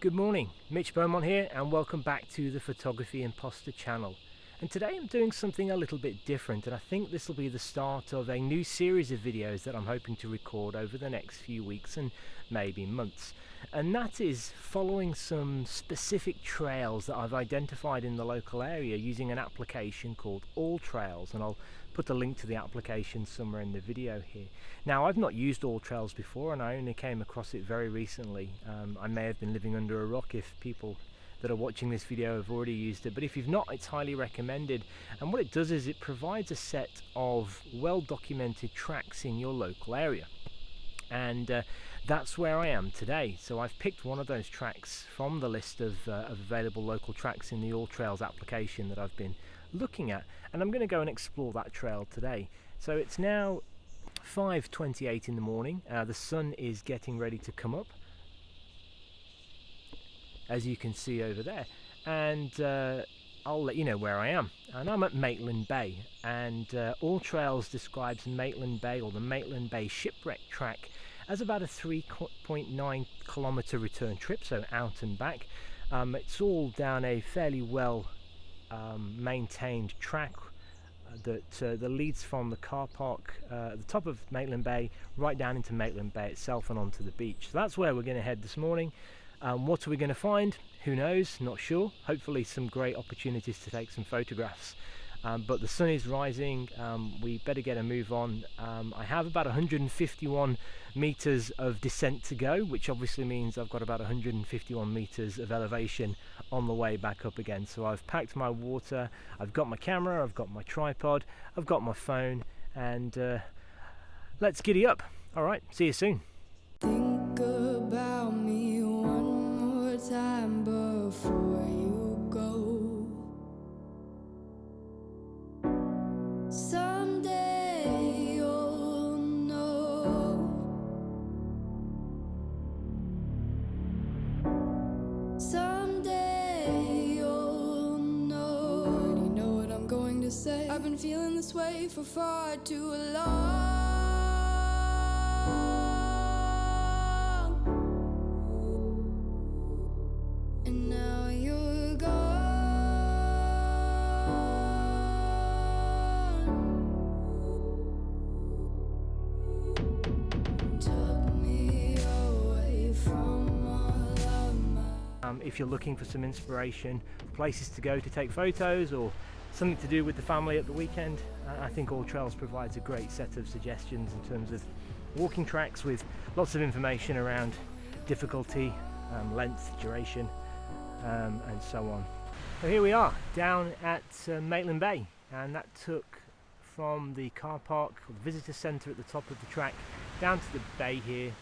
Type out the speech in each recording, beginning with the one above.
Good morning, Mitch Beaumont here and welcome back to the Photography Imposter channel. And today I'm doing something a little bit different, and I think this will be the start of a new series of videos that I'm hoping to record over the next few weeks and maybe months. And that is following some specific trails that I've identified in the local area using an application called AllTrails, and I'll put the link to the application somewhere in the video here. Now, I've not used AllTrails before and I only came across it very recently. I may have been living under a rock if people that are watching this video have already used it, but if you've not, it's highly recommended. And what it does is it provides a set of well-documented tracks in your local area, and that's where I am today. So I've picked one of those tracks from the list of available local tracks in the AllTrails application that I've been looking at, and I'm going to go and explore that trail today. So it's now 5:28 in the morning. The sun is getting ready to come up, as you can see over there, and I'll let you know where I am. And I'm at Maitland Bay, and AllTrails describes Maitland Bay, or the Maitland Bay Shipwreck Track, as about a 3.9 kilometre return trip, so out and back. It's all down a fairly well maintained track that leads from the car park at the top of Maitland Bay right down into Maitland Bay itself and onto the beach. So that's where we're going to head this morning. What are we going to find? Who knows? Not sure. Hopefully some great opportunities to take some photographs. But the sun is rising. We better get a move on. I have about 151 meters of descent to go, which obviously means I've got about 151 meters of elevation on the way back up again. So I've packed my water, I've got my camera, I've got my tripod, I've got my phone, and let's giddy up. All right, see you soon. Think about me one more time before you go. Someday you'll know. Someday you'll know. Already know what I'm going to say. I've been feeling this way for far too long. And now you're gone. Took me away from all of my. If you're looking for some inspiration, places to go to take photos, or something to do with the family at the weekend, I think AllTrails provides a great set of suggestions in terms of walking tracks with lots of information around difficulty, length, duration, and so on. So here we are down at Maitland Bay, and that took from the car park, or the visitor centre at the top of the track, down to the bay here,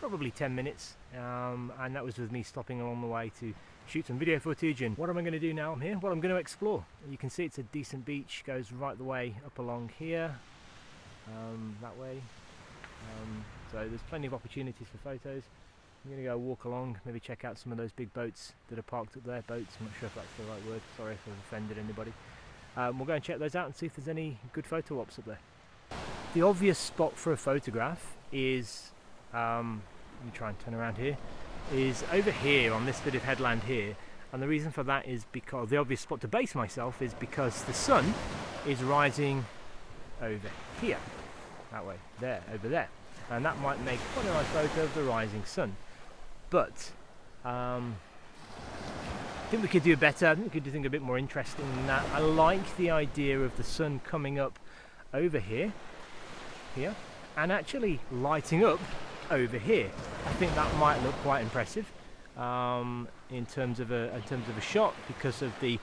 probably 10 minutes, and that was with me stopping along the way to shoot some video footage. And what am I going to do now I'm here? Well, I'm going to explore. You can see it's a decent beach, goes right the way up along here, that way, so there's plenty of opportunities for photos. I'm going to go walk along, maybe check out some of those big boats that are parked up there. Boats, I'm not sure if that's the right word, sorry if I've offended anybody. We'll go and check those out and see if there's any good photo ops up there. The obvious spot for a photograph is, let me try and turn around here, is over here on this bit of headland here, and the reason for that is because the obvious spot to base myself is because the sun is rising over here, that way, there, over there, and that might make quite a nice photo of the rising sun. But I think we could do better. I think we could do something a bit more interesting than that. I like the idea of the sun coming up over here, and actually lighting up over here. I think that might look quite impressive in terms of a shot, because of the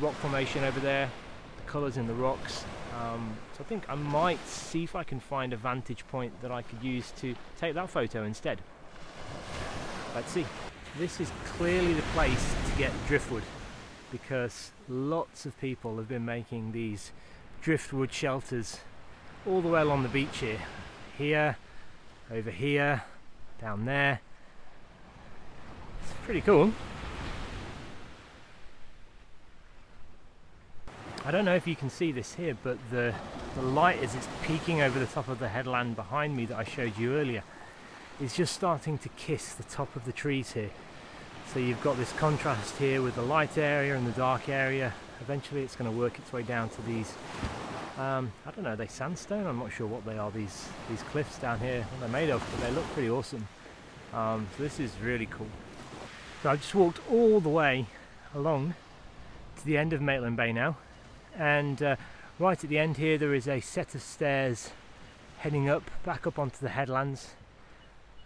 rock formation over there, the colours in the rocks. So I think I might see if I can find a vantage point that I could use to take that photo instead. Let's see. This is clearly the place to get driftwood, because lots of people have been making these driftwood shelters all the way along the beach here. Here, over here, down there. It's pretty cool. I don't know if you can see this here, but the light as it's peeking over the top of the headland behind me that I showed you earlier is just starting to kiss the top of the trees here. So you've got this contrast here with the light area and the dark area. Eventually it's going to work its way down to these, I don't know, are they sandstone? I'm not sure what they are, these cliffs down here, what they're made of, but they look pretty awesome. So this is really cool. So I've just walked all the way along to the end of Maitland Bay now, and right at the end here there is a set of stairs heading up, back up onto the headlands.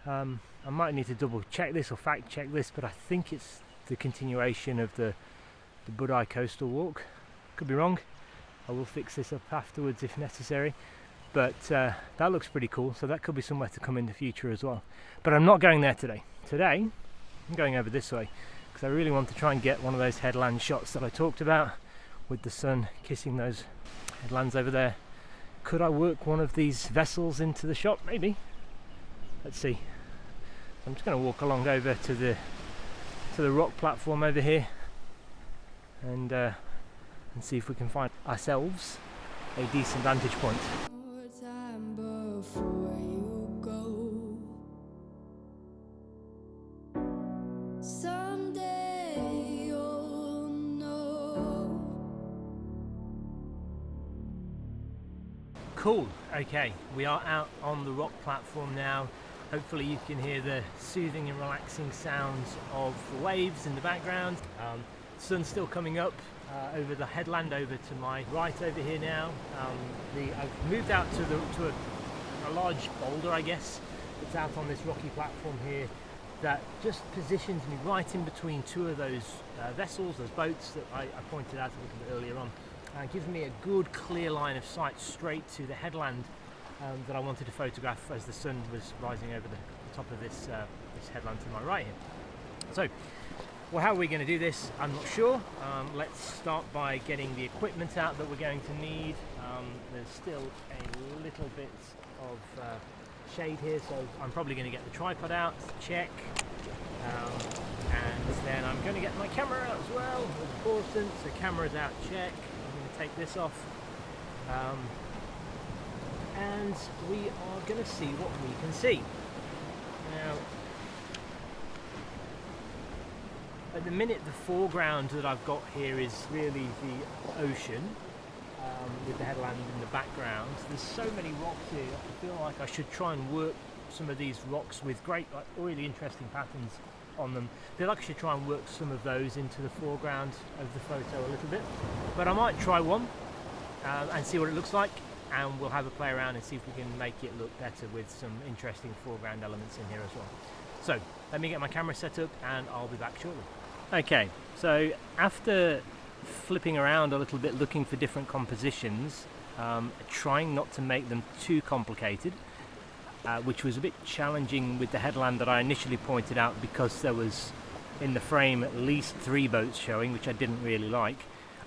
I might need to double check this or fact check this, but I think it's the continuation of the Budai coastal walk. Could be wrong. I will fix this up afterwards if necessary, but that looks pretty cool, so that could be somewhere to come in the future as well. But I'm not going there today. Today I'm going over this way because I really want to try and get one of those headland shots that I talked about with the sun kissing those headlands over there. Could I work one of these vessels into the shot? Maybe. Let's see. I'm just going to walk along over to the rock platform over here and see if we can find ourselves a decent vantage point. More time before you go. Someday you'll know. Cool. Okay, we are out on the rock platform now. Hopefully you can hear the soothing and relaxing sounds of the waves in the background. Sun's still coming up over the headland over to my right over here now. I've moved out to a large boulder, I guess. It's out on this rocky platform here that just positions me right in between two of those vessels, those boats that I pointed out a little bit earlier on. It gives me a good clear line of sight straight to the headland that I wanted to photograph as the sun was rising over the top of this headland to my right here. So, well, how are we going to do this? I'm not sure. Let's start by getting the equipment out that we're going to need. There's still a little bit of shade here, so I'm probably going to get the tripod out, check, and then I'm going to get my camera out as well. Important, so camera's out, check. I'm going to take this off. And we are going to see what we can see. Now, at the minute, the foreground that I've got here is really the ocean, with the headland in the background. There's so many rocks here, I feel like I should try and work some of these rocks with great, really interesting patterns on them. I feel like I should try and work some of those into the foreground of the photo a little bit. But I might try one and see what it looks like, and we'll have a play around and see if we can make it look better with some interesting foreground elements in here as well. So let me get my camera set up and I'll be back shortly. Okay, so after flipping around a little bit looking for different compositions, trying not to make them too complicated, which was a bit challenging with the headland that I initially pointed out because there was in the frame at least 3 boats showing, which I didn't really like.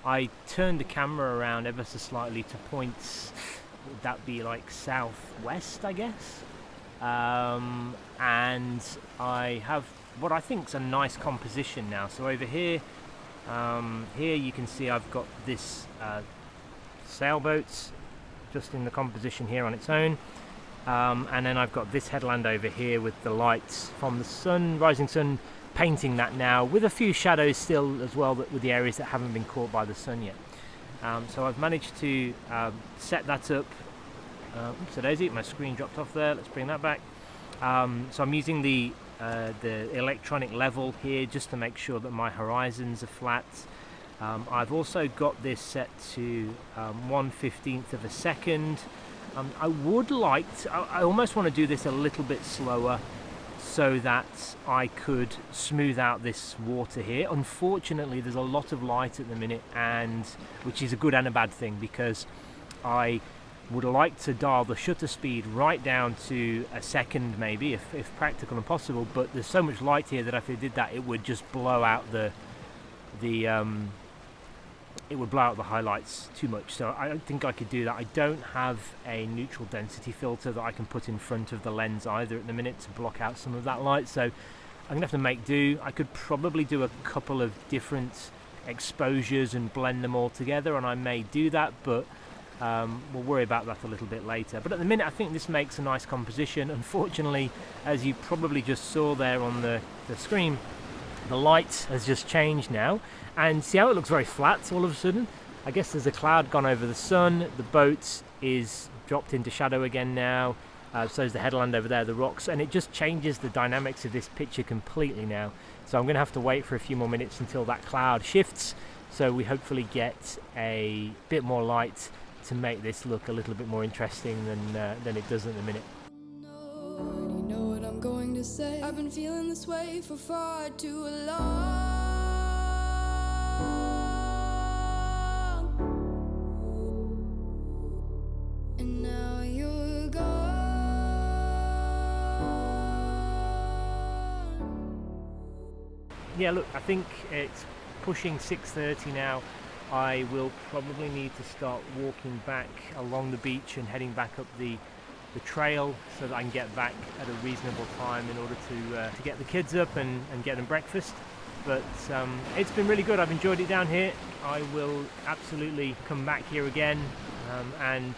I turned the camera around ever so slightly to points, would that be like southwest, I guess? And I have what I think is a nice composition now. So over here, here you can see I've got this sailboats just in the composition here on its own, and then I've got this headland over here with the lights from the sun, rising sun, painting that now with a few shadows still as well, with the areas that haven't been caught by the sun yet. So I've managed to set that up. So there's it, my screen dropped off there. Let's bring that back. So I'm using the electronic level here just to make sure that my horizons are flat. I've also got this set to 1/15 of a second. I would like to, I almost want to do this a little bit slower so that I could smooth out this water here. Unfortunately, there's a lot of light at the minute, and which is a good and a bad thing, because I would like to dial the shutter speed right down to a second maybe, if practical and possible, but there's so much light here that if I did that it would just blow out it would blow out the highlights too much, so I don't think I could do that. I don't have a neutral density filter that I can put in front of the lens either at the minute to block out some of that light, so I'm gonna have to make do. I could probably do a couple of different exposures and blend them all together, and I may do that, but We'll worry about that a little bit later, but at the minute I think this makes a nice composition. Unfortunately, as you probably just saw there on the screen, the light has just changed now, and see how it looks very flat all of a sudden? I guess there's a cloud gone over the sun, the boat is dropped into shadow again now, so is the headland over there, the rocks, and it just changes the dynamics of this picture completely now. So I'm going to have to wait for a few more minutes until that cloud shifts, so we hopefully get a bit more light to make this look a little bit more interesting than it does at the minute. You know what I'm going to say. I've been feeling this way for far too long. And now you're gone. Yeah, look, I think it's pushing 6:30 now. I will probably need to start walking back along the beach and heading back up the trail so that I can get back at a reasonable time in order to get the kids up and get them breakfast. But it's been really good. I've enjoyed it down here. I will absolutely come back here again, and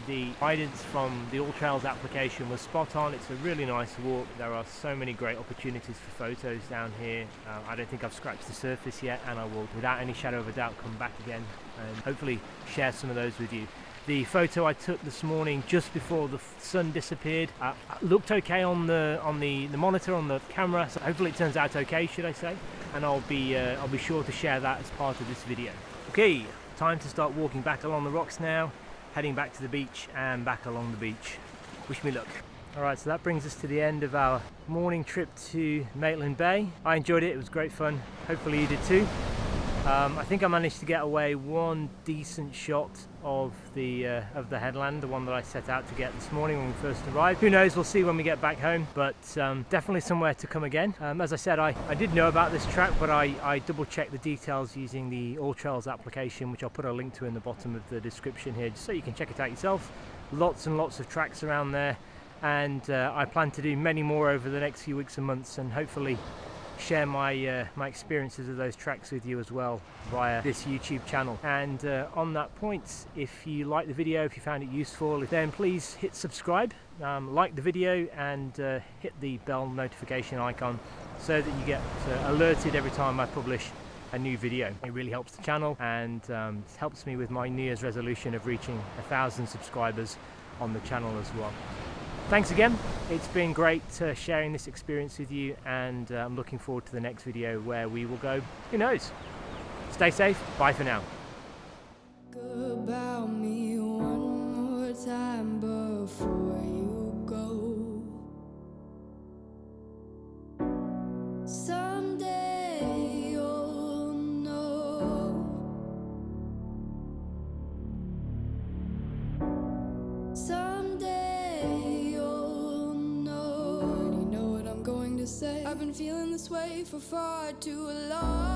the guidance from the All Trails application was spot on. It's a really nice walk. There are so many great opportunities for photos down here. I don't think I've scratched the surface yet, and I will, without any shadow of a doubt, come back again and hopefully share some of those with you. The photo I took this morning just before the sun disappeared looked okay on the monitor, on the camera, so hopefully it turns out okay, should I say, and I'll be sure to share that as part of this video. Okay, time to start walking back along the rocks now, heading back to the beach and back along the beach. Wish me luck. Alright, so that brings us to the end of our morning trip to Maitland Bay. I enjoyed it, it was great fun. Hopefully you did too. I think I managed to get away one decent shot of the headland, the one that I set out to get this morning when we first arrived. Who knows, we'll see when we get back home, but definitely somewhere to come again. As I said, I did know about this track, but I double checked the details using the All Trails application, which I'll put a link to in the bottom of the description here, just so you can check it out yourself. Lots and lots of tracks around there, and I plan to do many more over the next few weeks and months, and hopefully share my my experiences of those tracks with you as well via this YouTube channel. And on that point, if you like the video, if you found it useful, then please hit subscribe, like the video, and hit the bell notification icon so that you get alerted every time I publish a new video. It really helps the channel, and helps me with my New Year's resolution of reaching 1,000 subscribers on the channel as well. Thanks again, it's been great sharing this experience with you, and I'm looking forward to the next video where we will go, who knows. Stay safe, bye for now. About me one more time before you go. Someday you'll know. Someday you'll know. You know what I'm going to say. I've been feeling this way for far too long.